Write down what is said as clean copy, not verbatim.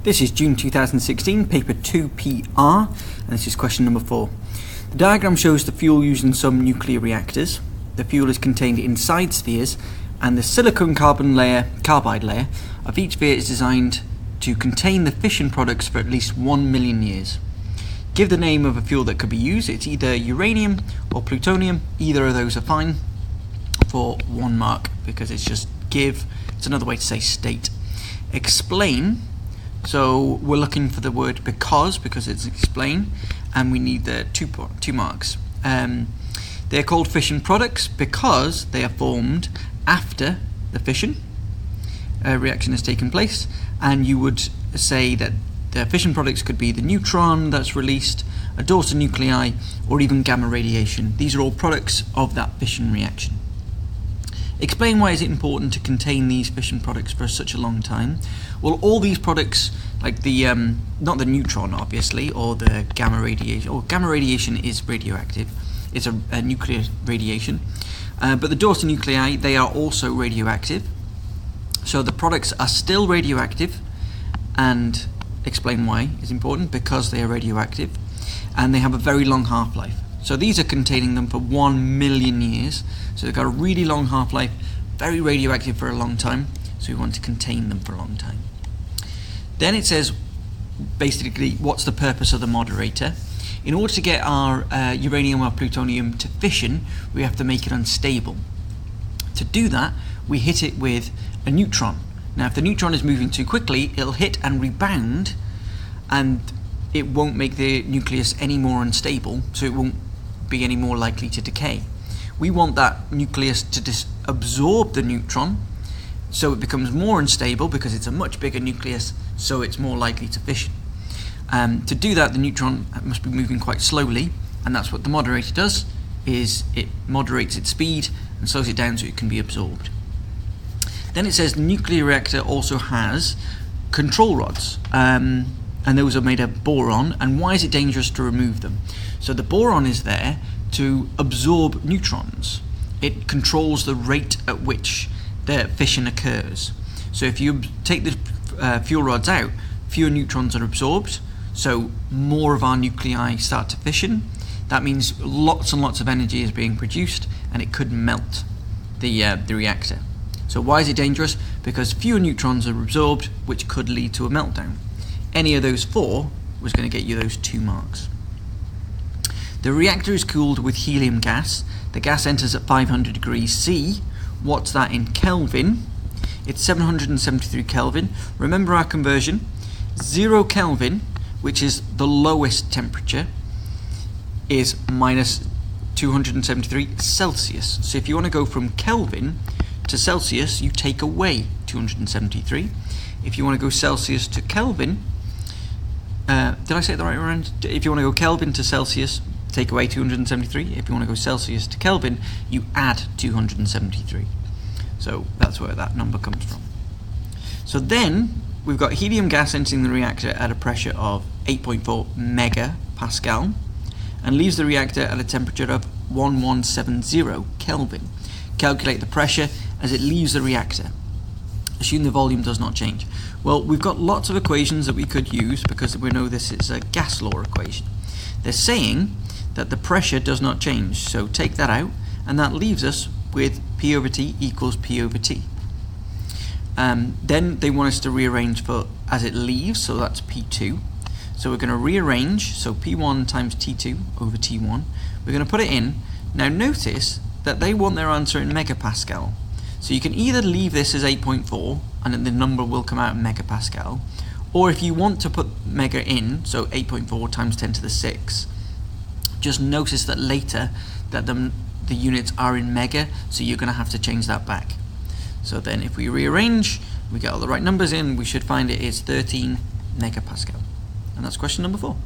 This is June 2016, paper 2PR, and this is question number 4. The diagram shows the fuel used in some nuclear reactors. The fuel is contained inside spheres, and the silicon carbide layer of each sphere is designed to contain the fission products for at least 1 million years. Give the name of a fuel that could be used. It's either uranium or plutonium. Either of those are fine for 1 mark because it's just give. It's another way to say state. Explain. So we're looking for the word because it's explain, and we need the 2 marks. They're called fission products because they are formed after the fission reaction has taken place, and you would say that the fission products could be the neutron that's released, a daughter nuclei, or even gamma radiation. These are all products of that fission reaction. Explain why is it important to contain these fission products for such a long time. Well, all these products, like the not the neutron obviously, or the gamma radiation, or gamma radiation is radioactive, it's a nuclear radiation, but the daughter nuclei, they are also radioactive. So the products are still radioactive, and explain why is important, because they are radioactive, and they have a very long half-life. So these are containing them for 1 million years. So they've got a really long half-life, very radioactive for a long time, so we want to contain them for a long time. Then it says, basically, what's the purpose of the moderator? In order to get our uranium or plutonium to fission, we have to make it unstable. To do that, we hit it with a neutron. Now, if the neutron is moving too quickly, it'll hit and rebound, and it won't make the nucleus any more unstable, so it won't be any more likely to decay. We want that nucleus to absorb the neutron, so it becomes more unstable because it's a much bigger nucleus, so it's more likely to fission. To do that, the neutron must be moving quite slowly, and that's what the moderator does, is it moderates its speed and slows it down so it can be absorbed. Then it says the nuclear reactor also has control rods, and those are made of boron. And why is it dangerous to remove them? So the boron is there to absorb neutrons. It controls the rate at which the fission occurs. So if you take the fuel rods out, fewer neutrons are absorbed, so more of our nuclei start to fission. That means lots and lots of energy is being produced, and it could melt the reactor. So why is it dangerous? Because fewer neutrons are absorbed, which could lead to a meltdown. Any of those 4 was going to get you those 2 marks. The reactor is cooled with helium gas. The gas enters at 500 degrees C. What's that in Kelvin? It's 773 Kelvin. Remember our conversion. 0 Kelvin, which is the lowest temperature, is minus 273 Celsius. So if you want to go from Kelvin to Celsius, you take away 273. If you want to go Celsius to Kelvin, did I say it the right way around? If you want to go Kelvin to Celsius, take away 273. If you want to go Celsius to Kelvin, you add 273. So that's where that number comes from. So then we've got helium gas entering the reactor at a pressure of 8.4 megapascal and leaves the reactor at a temperature of 1170 Kelvin. Calculate the pressure as it leaves the reactor. Assume the volume does not change. Well, we've got lots of equations that we could use because we know this is a gas law equation. They're saying that the pressure does not change, so take that out, and that leaves us with P over T equals P over T. Then they want us to rearrange for as it leaves, so that's P2. So we're going to rearrange, so P1 times T2 over T1. We're going to put it in. Now notice that they want their answer in megapascal. So you can either leave this as 8.4 and then the number will come out in megapascal, or if you want to put mega in, so 8.4 times 10 to the 6, just notice that later that the units are in mega, so you're going to have to change that back. So then if we rearrange, we get all the right numbers in, we should find it is 13 megapascal. And that's question number 4.